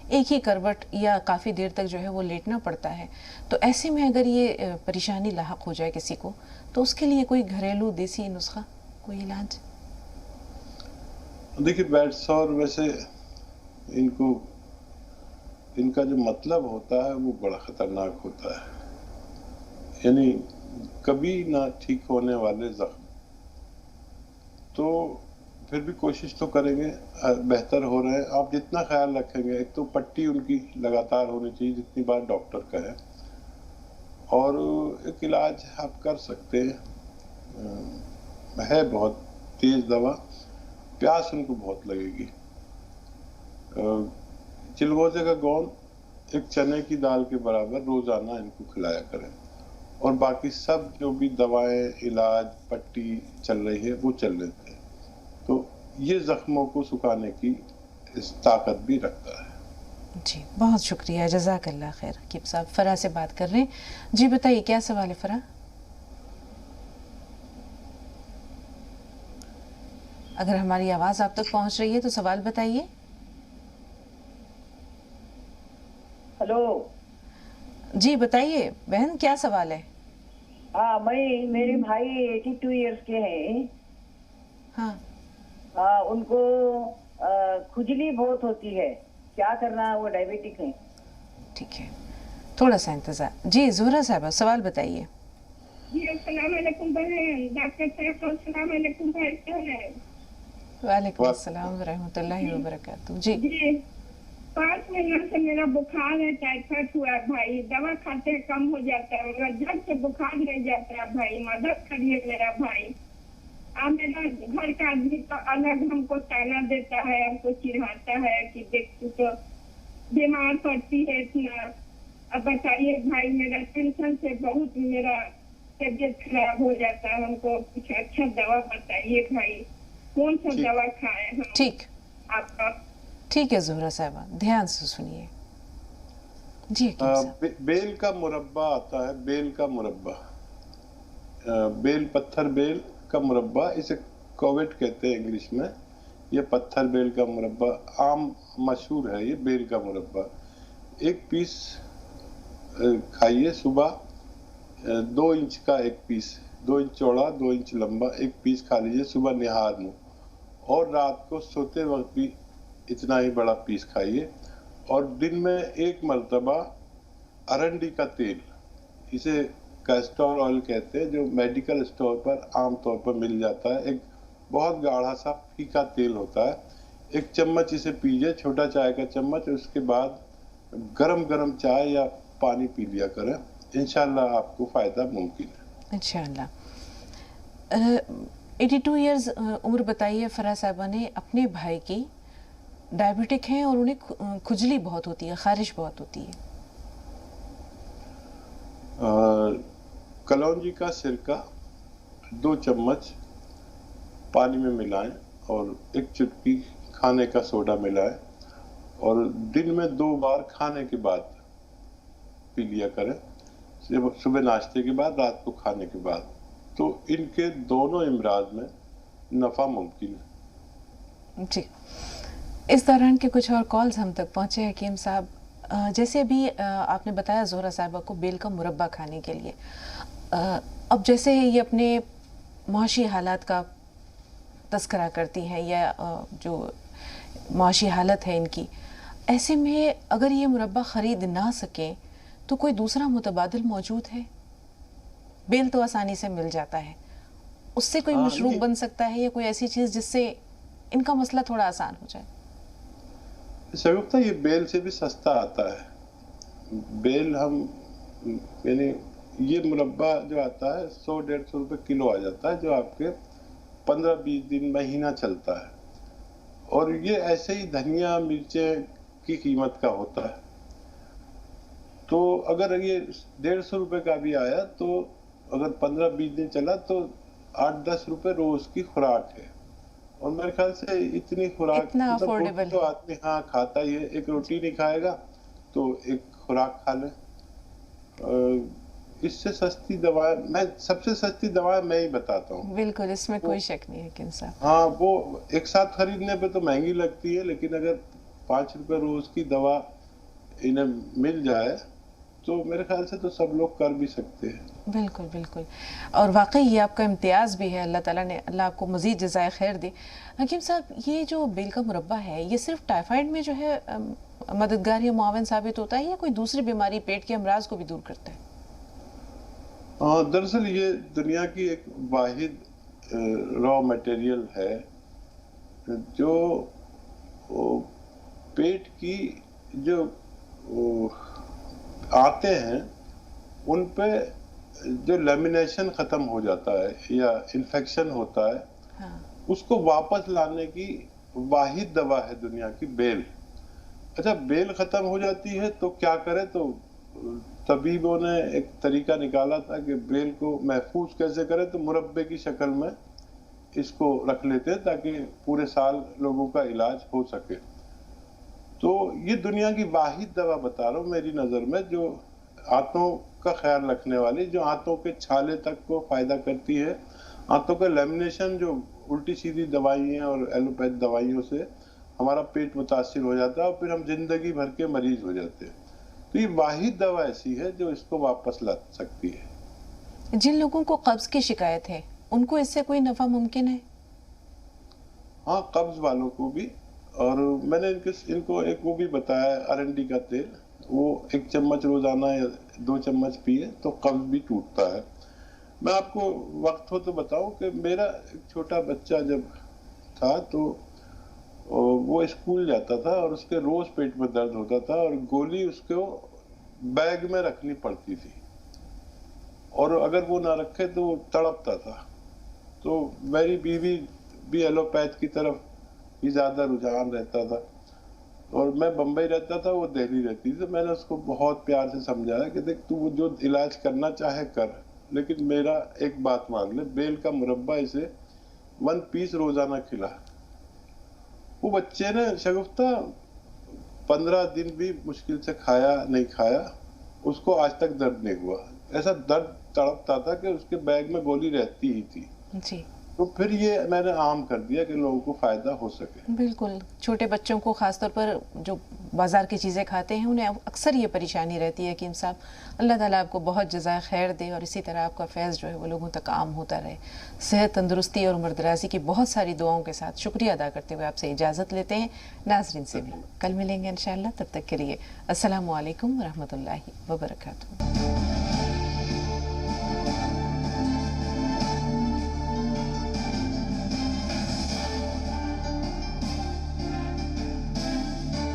ایک ہی کروٹ یا کافی دیر تک جو ہے وہ لیٹنا پڑتا ہے، تو ایسے میں اگر یہ پریشانی لاحق ہو جائے کسی کو تو اس کے لیے کوئی گھریلو دیسی نسخہ، کوئی علاج؟ دیکھیے بیڈ سور ویسے ان کا جو مطلب ہوتا ہے وہ بڑا خطرناک ہوتا ہے، یعنی کبھی نہ ٹھیک ہونے والے زخم، تو پھر بھی کوشش تو کریں گے، بہتر ہو رہے ہیں۔ آپ جتنا خیال رکھیں گے، ایک تو پٹی ان کی لگاتار ہونی چاہیے جتنی بار ڈاکٹر کہے، اور ایک علاج آپ کر سکتے ہیں، ہے بہت تیز دوا، پیاس ان کو بہت لگے گی، چلغوزے کا گوند 1 چنے کی دال کے برابر روزانہ ان کو کھلایا کریں، اور باقی سب جو بھی دوائیں، علاج، پٹی چل رہی ہے وہ چل لیتے ہیں، تو یہ زخموں کو سکھانے کی اس طاقت بھی رکھتا ہے. جی بہت شکریہ, جزاک اللہ خیر. حکیم صاحب فرا سے بات کر رہے ہیں. جی بتائیے کیا سوال ہے فرا؟ اگر ہماری آواز آپ تک پہنچ رہی ہے تو سوال بتائیے. ہلو جی بتائیے بہن کیا سوال ہے؟ ہاں میرے بھائی 82 ایئرس کے ہیں. ہاں ان کو کھجلی بہت ہوتی ہے, کیا کرنا؟ وہ ڈائبیٹک ہیں. ٹھیک ہے تھوڑا سا انتظار. جی زہرا صاحبہ سوال بتائیے. جی السلام علیکم بہن. ڈاکٹر صاحب کو السلام علیکم. بھائی کیا ہے؟ وعلیکم السلام ورحمۃ اللہ وبرکاتہ. جی 5 مہینوں سے میرا بخار ہے, ٹائیفائڈ ہوا ہے بھائی. دوا کھاتے ہیں کم ہو جاتا ہے, میرا جھٹ سے بخار نہیں جاتا ہے بھائی. مدد کریے میرا بھائی. میرا گھر کا آدمی تو الگ ہم کو تانا دیتا ہے, ہم کو چڑھاتا ہے کہ دیکھ تو بیمار پڑتی ہے اتنا. اب بتائیے بھائی, میرا ٹینشن سے بہت میرا طبیعت خراب ہو جاتا ہے. ہم کو کچھ اچھا دوا بتائیے بھائی, کون سا دوا کھائیں ہم؟ ٹھیک آپ کا ٹھیک ہے زہرا صاحبہ, دھیان سے سنیے. جی حکیم صاحب. بیل کا مربع آتا ہے, بیل کا مربع, بیل پتھر بیل کا مربع, اسے کووٹ کہتے ہیں انگلش میں. یہ پتھر بیل کا مربع عام مشہور ہے. یہ بیل کا مربع 1 پیس کھائیے صبح, 2 انچ کا 1 پیس, 2 انچ چوڑا 2 انچ لمبا 1 پیس کھا لیجیے صبح نہار منہ, اور رات کو سوتے وقت بھی اتنا ہی بڑا پیس کھائیے. اور دن میں 1 مرتبہ ارنڈی کا تیل, اسے کیسٹور آئل کہتے ہیں, جو میڈیکل اسٹور پر عام طور پر مل جاتا ہے. ایک بہت گاڑھا سا پھیکا تیل ہوتا ہے, 1 چمچ اسے پیجیے, چھوٹا چائے کا چمچ. اس کے بعد گرم چائے یا پانی پی لیا کریں, انشاءاللہ آپ کو فائدہ ممکن ہے. انشاءاللہ. 82 ایئرز عمر بتائیے فرا صاحبہ نے. اپنے بھائی کی ڈائبٹک ہیں اور انہیں کھجلی بہت ہوتی ہے, خارش بہت ہوتی ہے. کلونجی کا سرکہ 2 چمچ پانی میں ملائیں اور 1 چٹکی کھانے کا سوڈا ملائیں, اور دن میں 2 بار کھانے کے بعد پی لیا کریں, صبح ناشتے کے بعد, رات کو کھانے کے بعد. تو ان کے دونوں امراض میں نفع ممکن ہے. جی اس دوران کے کچھ اور کالز ہم تک پہنچے حکیم صاحب. جیسے ابھی آپ نے بتایا زہرا صاحبہ کو بیل کا مربع کھانے کے لیے, اب جیسے یہ اپنے معاشی حالات کا تذکرہ کرتی ہیں یا جو معاشی حالت ہے ان کی, ایسے میں اگر یہ مربع خرید نہ سکیں تو کوئی دوسرا متبادل موجود ہے؟ بیل تو آسانی سے مل جاتا ہے, اس سے کوئی مشروب بن سکتا ہے یا کوئی ایسی چیز جس سے ان کا مسئلہ تھوڑا آسان ہو جائے؟ شگفتہ یہ بیل سے بھی سستا آتا ہے. بیل ہم یعنی یہ مربع جو آتا ہے 100-150 روپے کلو آ جاتا ہے, جو آپ کے 15-20 دن مہینہ چلتا ہے. اور یہ ایسے ہی دھنیا مرچیں کی قیمت کا ہوتا ہے. تو اگر یہ 150 روپے کا بھی آیا تو اگر 15-20 دن چلا تو 8-10 روپے روز کی خوراک ہے. اور میرے خیال سے اتنی خوراک تو آدمی ہاں کھاتا ہی ہے. 1 روٹی نہیں کھائے گا تو 1 خوراک کھا لے. اس سے سستی دوائیں, میں سب سے سستی دوائیں میں ہی بتاتا ہوں. بالکل, اس میں کوئی شک نہیں ہے حکیم صاحب. ہاں وہ ایک ساتھ خریدنے پہ تو مہنگی لگتی ہے, لیکن اگر 5 روپے روز کی دوا انہیں مل جائے تو میرے خیال سے تو سب لوگ کر بھی سکتے ہیں. بالکل بالکل, اور واقعی یہ آپ کا امتیاز بھی ہے. اللہ تعالیٰ نے, اللہ آپ کو مزید جزائے خیر دے. حکیم صاحب یہ جو بیل کا مربع ہے یہ صرف ٹائیفائڈ میں جو ہے مددگار یا معاون ثابت ہوتا ہے یا کوئی دوسری بیماری, پیٹ کے امراض کو بھی دور کرتا ہے؟ دراصل یہ دنیا کی ایک واحد را میٹیریل ہے جو پیٹ کی جو آتے ہیں ان پہ جو لیمینیشن ختم ہو جاتا ہے یا انفیکشن ہوتا ہے, اس کو واپس لانے کی واحد دوا ہے دنیا کی بیل. اچھا بیل ختم ہو جاتی ہے تو کیا کرے؟ تو طبیبوں نے ایک طریقہ نکالا تھا کہ بیل کو محفوظ کیسے کرے, تو مربے کی شکل میں اس کو رکھ لیتے تاکہ پورے سال لوگوں کا علاج ہو سکے. تو یہ دنیا کی واحد دوا بتا رہا ہوں میری نظر میں جو آنتوں کا خیال رکھنے والی، جو آنتوں کے چھالے تک کو فائدہ کرتی ہے. آنتوں کا لیمنیشن جو الٹی سیدھی دوائیاں اور ایلوپیتھ دوائیوں سے ہمارا پیٹ متاثر ہو جاتا ہے اور پھر ہم زندگی بھر کے مریض ہو جاتے ہیں. تو یہ واحد دوا ایسی ہے جو اس کو واپس لا سکتی ہے. جن لوگوں کو قبض کی شکایت ہے ان کو اس سے کوئی نفع ممکن ہے؟ ہاں، قبض والوں کو بھی. اور میں نے ان کو ایک وہ بھی بتایا ارنڈی کا تیل، وہ 1 چمچ روزانہ یا 2 چمچ پیے تو قبض بھی ٹوٹتا ہے. میں آپ کو وقت ہو تو بتاؤں کہ میرا ایک چھوٹا بچہ جب تھا تو وہ اسکول جاتا تھا اور اس کے روز پیٹ میں درد ہوتا تھا اور گولی اس کو بیگ میں رکھنی پڑتی تھی اور اگر وہ نہ رکھے تو وہ تڑپتا تھا. تو میری بیوی بھی ایلوپیتھ کی طرف ہی زیادہ رجحان رہتا تھا اور میں بمبئی رہتا تھا، وہ دہلی رہتی تھی. تو میں نے اس کو بہت پیار سے سمجھایا کہ دیکھ تو جو علاج کرنا چاہے کر، لیکن میرا ایک بات مان لے، بیل کا مربع اسے 1 پیس روزانہ کھلا. وہ بچے نے شگفتہ 15 دن بھی مشکل سے کھایا نہیں کھایا، اس کو آج تک درد نہیں ہوا. ایسا درد تڑپتا تھا کہ اس کے بیگ میں گولی رہتی ہی تھی. جی. تو پھر یہ میں نے عام کر دیا کہ لوگوں کو فائدہ ہو سکے. بالکل. چھوٹے بچوں کو خاص طور پر جو بازار کی چیزیں کھاتے ہیں انہیں اکثر یہ پریشانی رہتی ہے. حکیم صاحب، اللہ تعالیٰ آپ کو بہت جزائے خیر دے اور اسی طرح آپ کا فیض جو ہے وہ لوگوں تک عام ہوتا رہے. صحت، تندرستی اور عمر درازی کی بہت ساری دعاؤں کے ساتھ شکریہ ادا کرتے ہوئے آپ سے اجازت لیتے ہیں. ناظرین سے بھی کل ملیں گے انشاءاللہ. تب تک کے لیے السلام علیکم ورحمۃ اللہ وبرکاتہ.